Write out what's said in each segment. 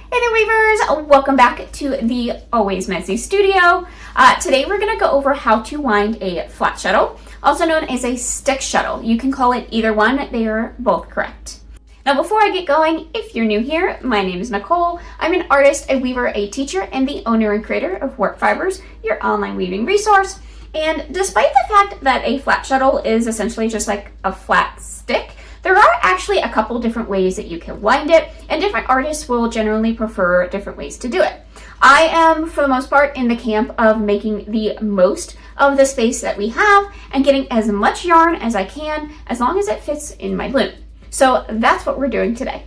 Hey there weavers, welcome back to the Always Messy studio. Today we're going to go over how to wind a flat shuttle, also known as a stick shuttle. You can call it either one, they are both correct. Now before I get going, if you're new here, my name is Nicole. I'm an artist, a weaver, a teacher, and the owner and creator of Warp Fibers, your online weaving resource. And despite the fact that a flat shuttle is essentially just like a flat stick, there are actually a couple different ways that you can wind it, and different artists will generally prefer different ways to do it. I am, for the most part, in the camp of making the most of the space that we have and getting as much yarn as I can, as long as it fits in my loom. So that's what we're doing today.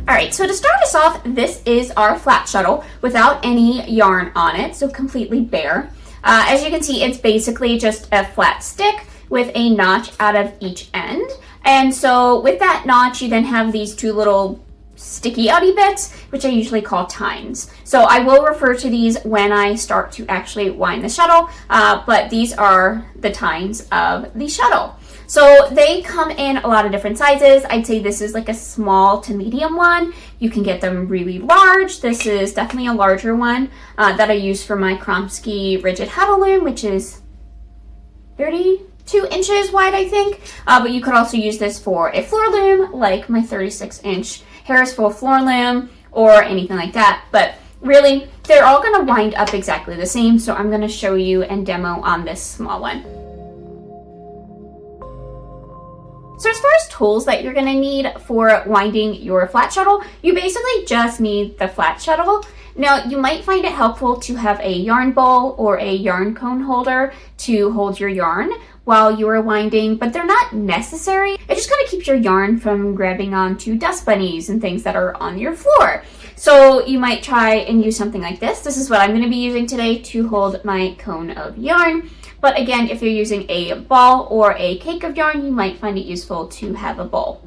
Alright, so to start us off, this is our flat shuttle without any yarn on it, so completely bare. As you can see, it's basically just a flat stick with a notch out of each end. And so with that notch, you then have these two little sticky outy bits, which I usually call tines. So I will refer to these when I start to actually wind the shuttle, but these are the tines of the shuttle. So they come in a lot of different sizes. I'd say this is like a small to medium one. You can get them really large. This is definitely a larger one that I use for my Kromsky rigid Shuttle loom, which is 32 inches wide, I think. But you could also use this for a floor loom, like my 36-inch Harris full floor loom or anything like that. But really, they're all gonna wind up exactly the same. So I'm gonna show you and demo on this small one. So as far as tools that you're gonna need for winding your flat shuttle, you basically just need the flat shuttle. Now, you might find it helpful to have a yarn bowl or a yarn cone holder to hold your yarn while you are winding, but they're not necessary. It just kind of keeps your yarn from grabbing onto dust bunnies and things that are on your floor. So you might try and use something like this. This is what I'm gonna be using today to hold my cone of yarn. But again, if you're using a ball or a cake of yarn, you might find it useful to have a bowl.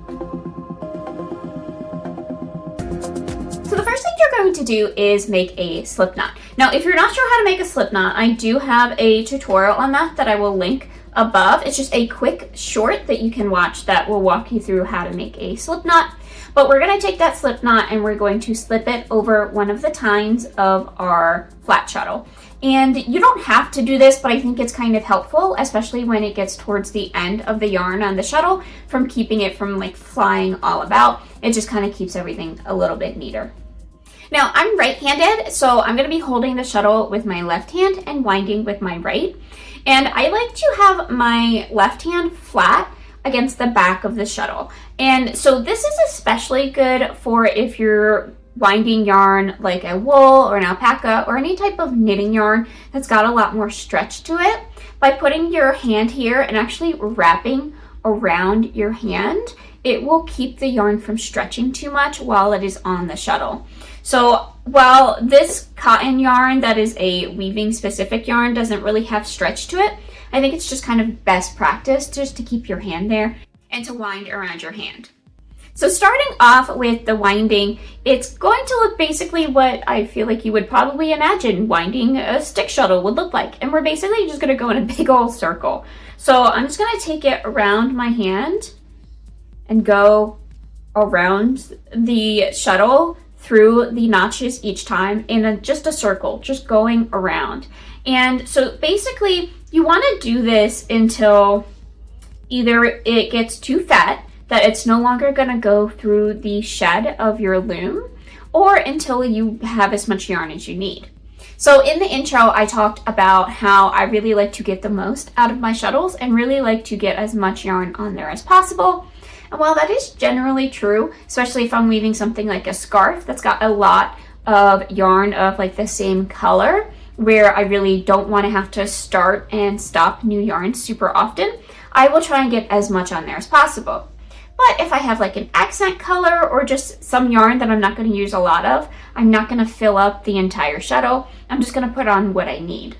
So the first thing you're going to do is make a slip knot. Now, if you're not sure how to make a slip knot, I do have a tutorial on that I will link above. It's just a quick short that you can watch that will walk you through how to make a slip knot. But we're going to take that slip knot and we're going to slip it over one of the tines of our flat shuttle. And you don't have to do this, but I think it's kind of helpful, especially when it gets towards the end of the yarn on the shuttle, from keeping it from like flying all about. It just kind of keeps everything a little bit neater. Now, I'm right-handed, so I'm going to be holding the shuttle with my left hand and winding with my right. And I like to have my left hand flat against the back of the shuttle. And so this is especially good for if you're winding yarn like a wool or an alpaca or any type of knitting yarn that's got a lot more stretch to it. By putting your hand here and actually wrapping around your hand, it will keep the yarn from stretching too much while it is on the shuttle. So while this cotton yarn that is a weaving specific yarn doesn't really have stretch to it, I think it's just kind of best practice just to keep your hand there and to wind around your hand. So starting off with the winding, it's going to look basically what I feel like you would probably imagine winding a stick shuttle would look like. And we're basically just gonna go in a big old circle. So I'm just gonna take it around my hand and go around the shuttle through the notches each time in just a circle, just going around. And so basically you wanna do this until either it gets too fat, that it's no longer going to go through the shed of your loom, or until you have as much yarn as you need. So in the intro, I talked about how I really like to get the most out of my shuttles and really like to get as much yarn on there as possible. And while that is generally true, especially if I'm weaving something like a scarf that's got a lot of yarn of like the same color, where I really don't want to have to start and stop new yarn super often, I will try and get as much on there as possible. But if I have like an accent color or just some yarn that I'm not going to use a lot of, I'm not going to fill up the entire shuttle. I'm just going to put on what I need.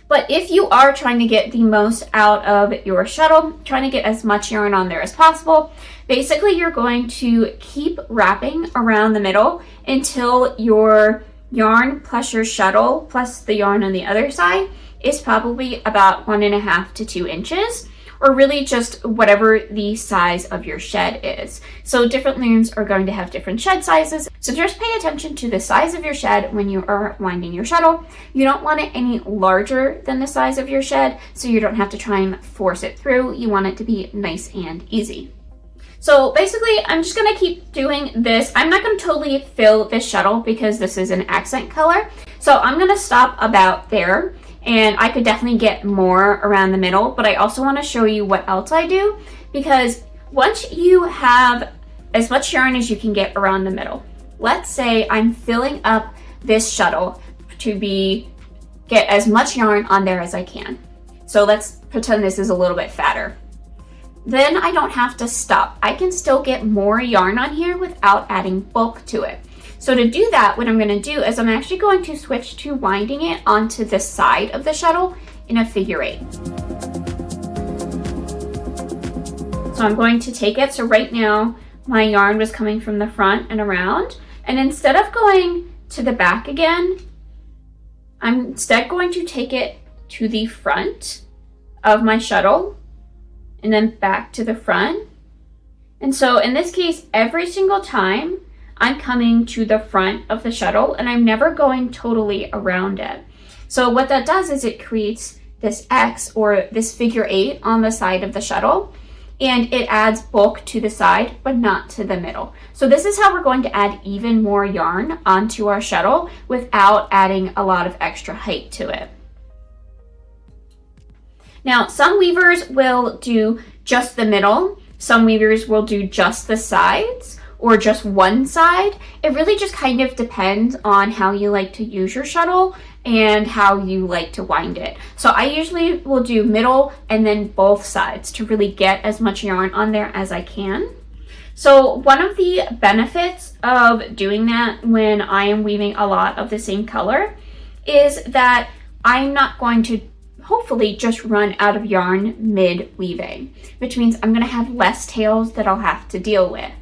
But if you are trying to get the most out of your shuttle, trying to get as much yarn on there as possible, basically you're going to keep wrapping around the middle until your yarn plus your shuttle plus the yarn on the other side is probably about 1.5 to 2 inches, or really just whatever the size of your shed is. So different looms are going to have different shed sizes. So just pay attention to the size of your shed when you are winding your shuttle. You don't want it any larger than the size of your shed, so you don't have to try and force it through. You want it to be nice and easy. So basically, I'm just gonna keep doing this. I'm not gonna totally fill this shuttle because this is an accent color. So I'm gonna stop about there, and I could definitely get more around the middle, but I also wanna show you what else I do, because once you have as much yarn as you can get around the middle, let's say I'm filling up this shuttle to get as much yarn on there as I can. So let's pretend this is a little bit fatter. Then I don't have to stop. I can still get more yarn on here without adding bulk to it. So to do that, what I'm going to do is I'm actually going to switch to winding it onto the side of the shuttle in a figure 8. So I'm going to take it. So right now my yarn was coming from the front and around. And instead of going to the back again, I'm instead going to take it to the front of my shuttle and then back to the front. And so in this case, every single time I'm coming to the front of the shuttle and I'm never going totally around it. So what that does is it creates this X or this figure 8 on the side of the shuttle, and it adds bulk to the side, but not to the middle. So this is how we're going to add even more yarn onto our shuttle without adding a lot of extra height to it. Now, some weavers will do just the middle. Some weavers will do just the sides or just one side. It really just kind of depends on how you like to use your shuttle and how you like to wind it. So I usually will do middle and then both sides to really get as much yarn on there as I can. So one of the benefits of doing that when I am weaving a lot of the same color is that I'm not going to hopefully just run out of yarn mid-weaving, which means I'm going to have less tails that I'll have to deal with.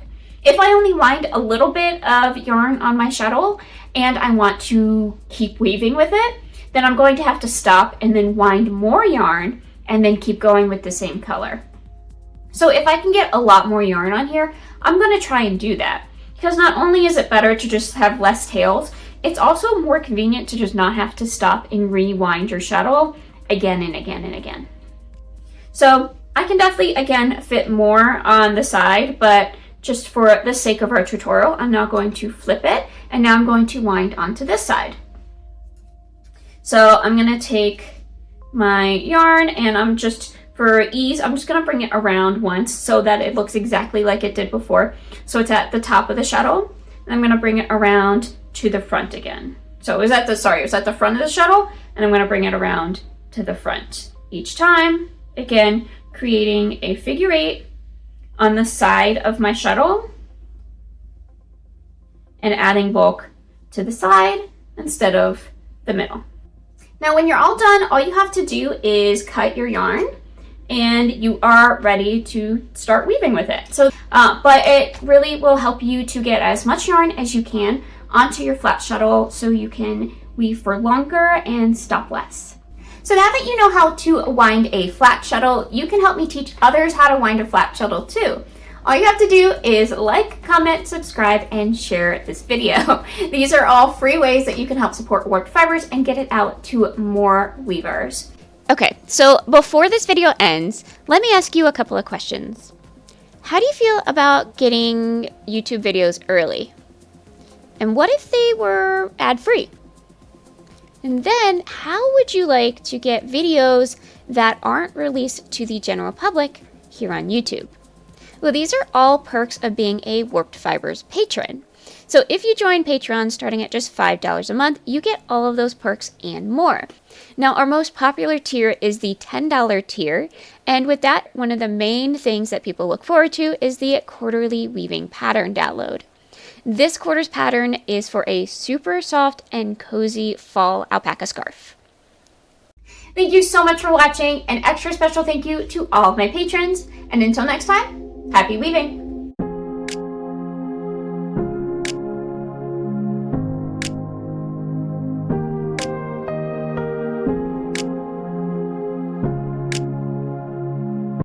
If I only wind a little bit of yarn on my shuttle and I want to keep weaving with it, then I'm going to have to stop and then wind more yarn and then keep going with the same color. So if I can get a lot more yarn on here, I'm going to try and do that, because not only is it better to just have less tails, it's also more convenient to just not have to stop and rewind your shuttle again and again and again. So I can definitely, again, fit more on the side, but just for the sake of our tutorial, I'm now going to flip it, and now I'm going to wind onto this side. So I'm going to take my yarn, and for ease, I'm just going to bring it around once so that it looks exactly like it did before. So it's at the top of the shuttle, and I'm going to bring it around to the front again. So it was at the front of the shuttle, and I'm going to bring it around to the front each time, again creating a figure 8 on the side of my shuttle and adding bulk to the side instead of the middle. Now when you're all done, all you have to do is cut your yarn and you are ready to start weaving with it. So but it really will help you to get as much yarn as you can onto your flat shuttle so you can weave for longer and stop less. So now that you know how to wind a flat shuttle, you can help me teach others how to wind a flat shuttle too. All you have to do is like, comment, subscribe, and share this video. These are all free ways that you can help support Warped Fibers and get it out to more weavers. Okay, so before this video ends, let me ask you a couple of questions. How do you feel about getting YouTube videos early? And what if they were ad-free? And then, how would you like to get videos that aren't released to the general public here on YouTube? Well, these are all perks of being a Warped Fibers patron. So if you join Patreon starting at just $5 a month, you get all of those perks and more. Now, our most popular tier is the $10 tier, and with that, one of the main things that people look forward to is the quarterly weaving pattern download. This quarter's pattern is for a super soft and cozy fall alpaca scarf. Thank you so much for watching. An extra special thank you to all of my patrons. And until next time, happy weaving!